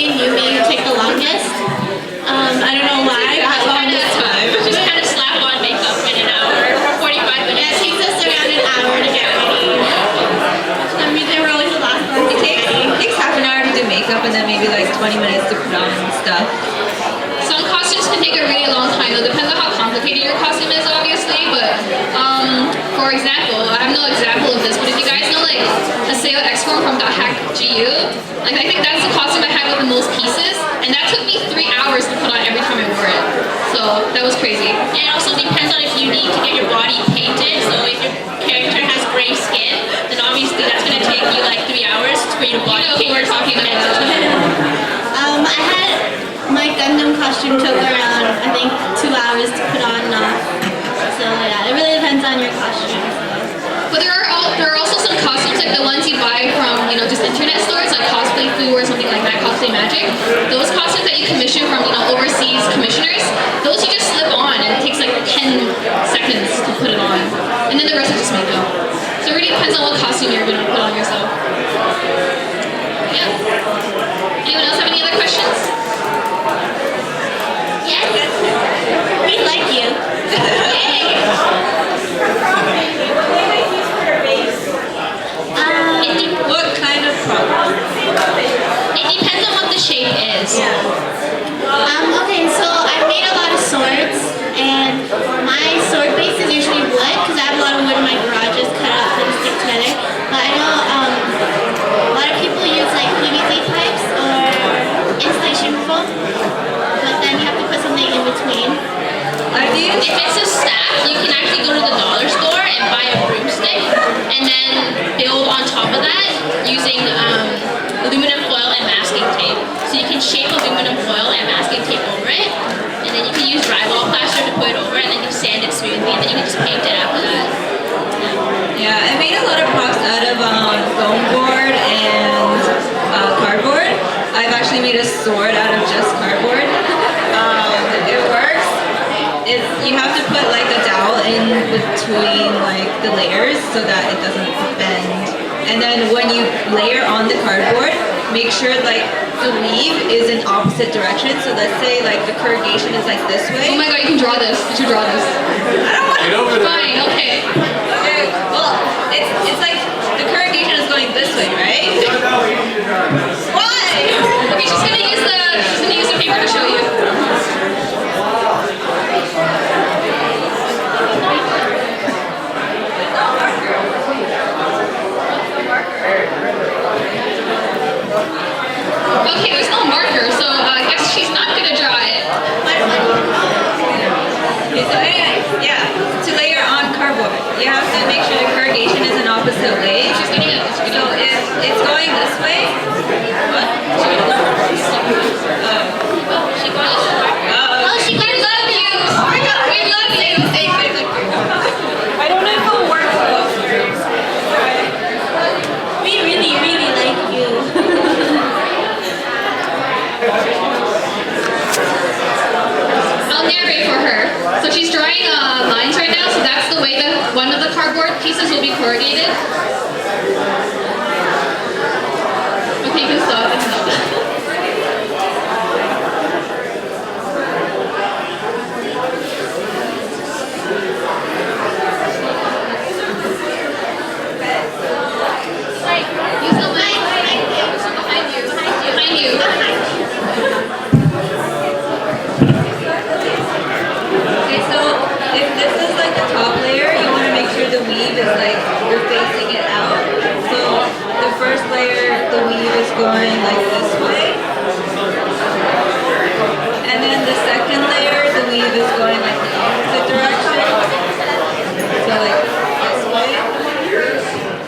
me and Yumi who take the longest. I don't know why. Just kind of slap on makeup in an hour or 45 minutes. Yeah, it takes us around an hour to get ready. For some reason, we're always the last ones to get ready. It takes half an hour to do makeup and then maybe like 20 minutes to put on stuff. Some costumes can take a really long time. It depends on how complicated your costume is, obviously. But for example, I have no example of this, but if you guys know like a Seo Expo from .hack GU, like I think that's the costume I had with the most pieces, and that took me 3 hours to put on every time I wore it. So that was crazy. And it also depends on if you need to get your body painted. So if your character has gray skin, then obviously that's going to take you like 3 hours for your body You know who we're talking about. I had my Gundam costume took around, I think, 2 hours to put on and off. So yeah, it really depends on your costume. But there are also some costumes like the ones you buy from just internet stores like Cosplay Foo or something like that, Cosplay Magic. Those costumes that you commission from overseas commissioners, those you just slip on and it takes like 10 seconds to put it on, and then the rest is just makeup. So it really depends on what costume you're gonna put on yourself. Yeah. Anyone else have any other questions? Yes. We like you. What kind of problem? It depends on what the shape is. Okay, so I've made a lot of swords, and my sword base is usually wood because I have a lot of wood in my garage just cut up and stick together. But I know a lot of people use like PVC pipes or insulation foam, but then you have to put something in between. If it's a staff, you can actually go to the dollar store and buy a broomstick and then build on top of that using aluminum foil and masking tape. So you can shape aluminum foil and masking tape over it, and then you can use drywall plaster to put it over, and then you sand it smoothly, and then you can just paint it after that. Yeah, I made a lot of props out of foam board and cardboard. I've actually made a sword out of just cardboard. It works. You have to put like a dowel in between like the layers so that it doesn't bend. And then when you layer on the cardboard, make sure like the weave is in opposite direction. So let's say like the corrugation is like this way. Oh my god, you can draw this. You should draw this. I don't want to. Fine, okay. Okay, well, it's like the corrugation is going this way, right? Why? Okay, she's gonna use the paper to show you. Okay, there's no marker, so I guess she's not gonna draw it. Okay, so anyway, yeah, to layer on cardboard, you have to make sure the corrugation is in opposite ways. She's getting it. So if it's going this way, what? She got it. Oh, she got We love you. Oh my god, we love you. I don't know if it'll work. We really, really like you. I'll narrate for her. So she's drawing lines right now, so that's the way that one of the cardboard pieces will be corrugated. Okay, you can stop. You can stop. Use the mic. Behind you. Behind you. Okay, so if this is like the top layer, you want to make sure the weave is like you're facing it out. So the first layer, the weave is going like this way, and then the second layer, the weave is going like the opposite direction. So like this way.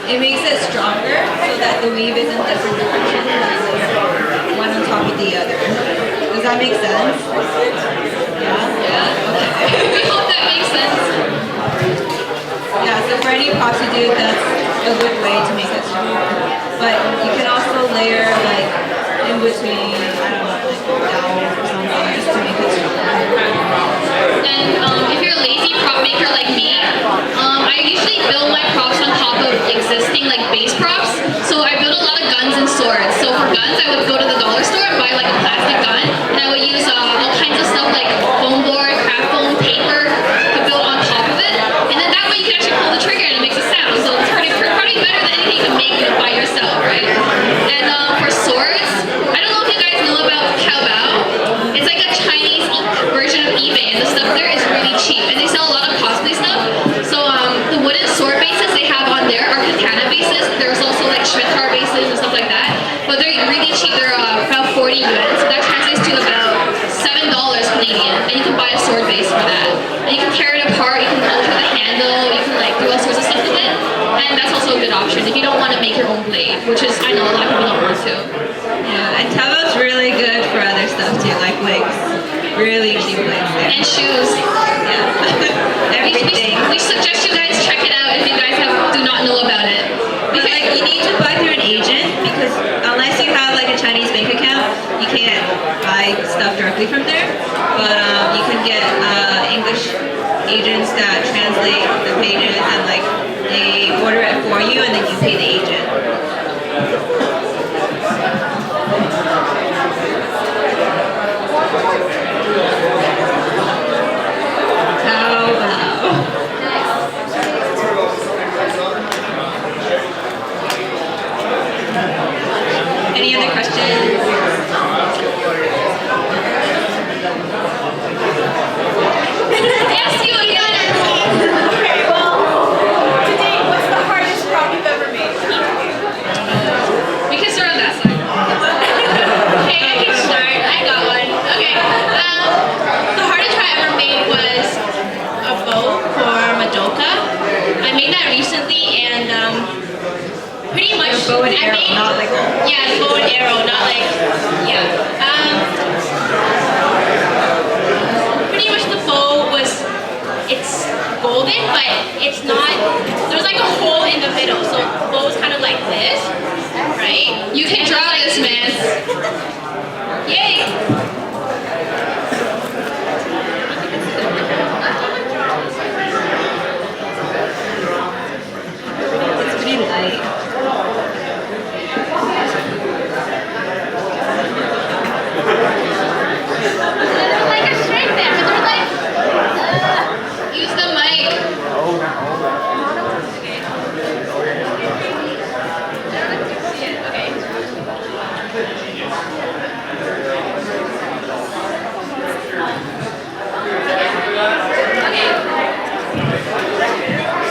It makes it stronger so that the weave is in different directions, one on top of the other. Does that make sense? Yeah? Okay. We hope that makes sense. Yeah, so for any props you do, that's a good way to make it stronger. But you can also layer like in between, I don't know, like dowel or something just to make it stronger. And if you're a lazy prop maker like me, I usually build my props on top of existing like base props. So I build a lot of guns and swords. So for guns, I would go to the dollar store and buy like a get a sword base for that. And you can tear it apart, you can alter the handle, you can like do all sorts of stuff with it. And that's also a good option if you don't want to make your own blade, which is, I know a lot of people don't want to. Yeah, and Tabo's really good for other stuff too, like wigs. Really cheap wigs. And shoes. Yeah. Everything. We suggest you guys check it out if you guys do not know about it. But like you need to buy through an agent because unless you have like a Chinese bank account, you can't buy stuff directly from there. But you can get English agents that translate the pages and like they order it for you and then you pay the agent. Any other questions? Yes, Julia. Okay, well, today, what's the hardest prop you've ever made? Because they're on that side. Okay, I can start. I got one. Okay. The hardest try I ever made was a bow for Madoka. I made that recently and pretty much Bow and I arrow, made, not like yeah, bow and arrow, not like pretty much the bow was it's golden but it's not there's like a hole in the middle so the bow is kind of like this, right? You can draw this, man. Yay! it's pretty light. There's like a string there, but there's like Use the mic.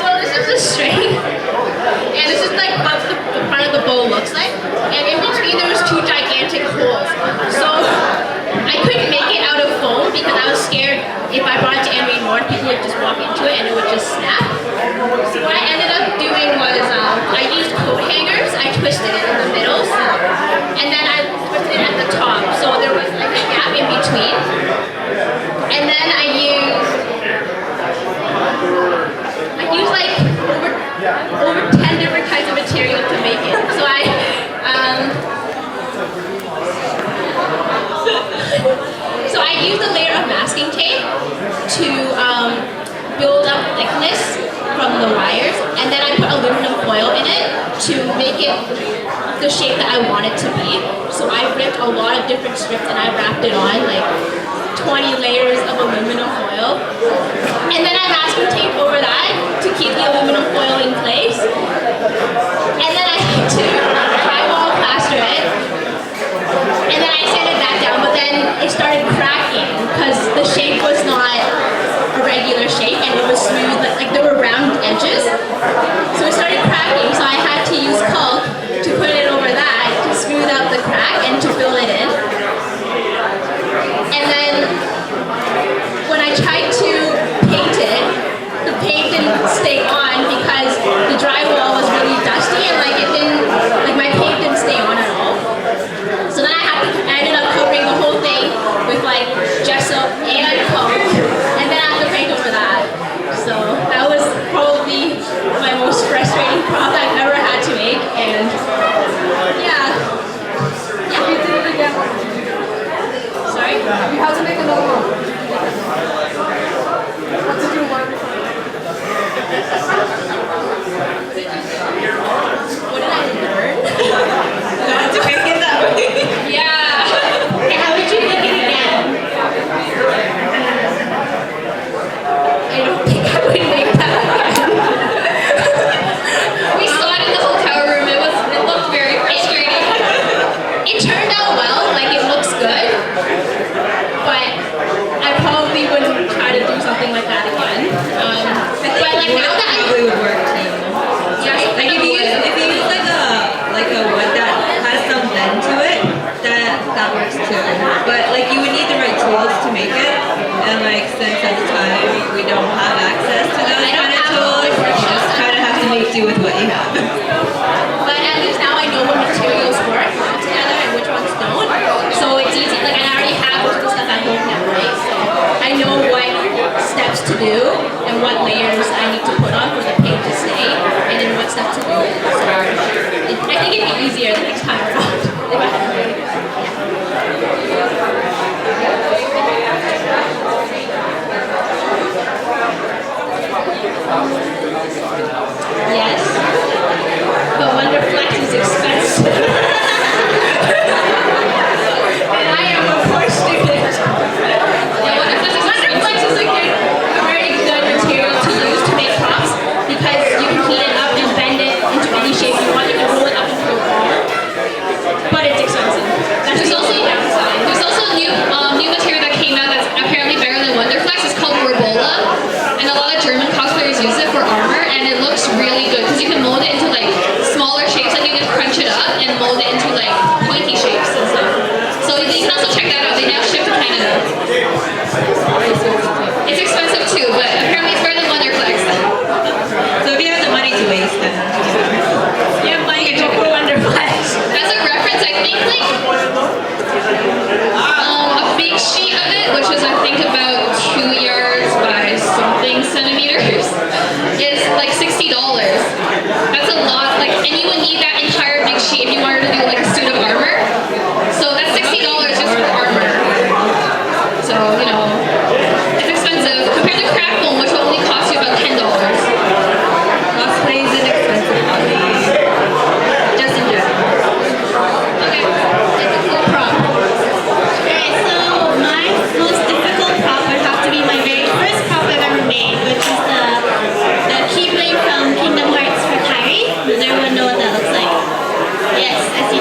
So this is the string, and this is like what the front of the bow looks like, and in between there was two gigantic holes. So I couldn't make it out of foam because I was scared if I brought it to Anne North, people would just walk into it and it would just snap. So what I ended up doing was I used coat hangers, I twisted it in the middle, and then I twisted it at the top, so there was like a gap in between. And then I used like over 10 different kinds of material to make it. So I used a layer of masking tape to build up thickness from the wires, and then I put aluminum foil in it to make it the shape that I want it to be. So I ripped a lot of different strips and I wrapped it on like 20 layers of aluminum foil. And then I masking tape over that to keep the aluminum foil in place. And then I had to drywall plaster it. And then I sanded that down, but then it started cracking because the shape was not a regular shape and it was smooth, like there were round edges. So it started cracking, so I had to use caulk to put it over that to smooth out the crack and to fill it in. And then when I tried to paint it, the paint didn't stay on because the drywall was really dusty and like it didn't, like my paint didn't stay on at all. So then I ended up covering the whole thing with like gesso and caulk, and then I had to paint over that. So that was probably my most frustrating prop I've ever had to make, and yeah. You did it again. Sorry? You have to make another one. What to do one? What did I learn? Not to make it that way. Yeah. How would you make it again? I don't think I would make that again. We saw it in the hotel room. It looked very frustrating. It turned out well, like it looks good, but I probably wouldn't try to do something like that again. But like now that Probably would work too. Like if you use like a wood that has some bend to it, that works too. But like you would need the right tools to make it. And like since at the time we don't have access to those I don't kind of have tools, a you just kind of have to make do with what you have. But at least now I know what materials work well together and which ones don't. So it's easy. Like I already have most of the stuff at home now, right? So I know what steps to do and what layers I need to put on for the paint to stay, and then what stuff to do. So I think it'd be easier the next time around. If I had it. Yes. But Wonderflex is expensive. And I am a poor student. Wonderflex is a very good material to use to make props because you can heat it up and bend it into any shape you want. You can roll it up into a ball. But it's expensive. That's There's the also only downside. new material that came out that's apparently better than Wonderflex. It's called Robola, and a lot of German cosplayers use it for armor, and it looks really good because you can mold it into like smaller shapes. Like you can crunch it up and mold it into like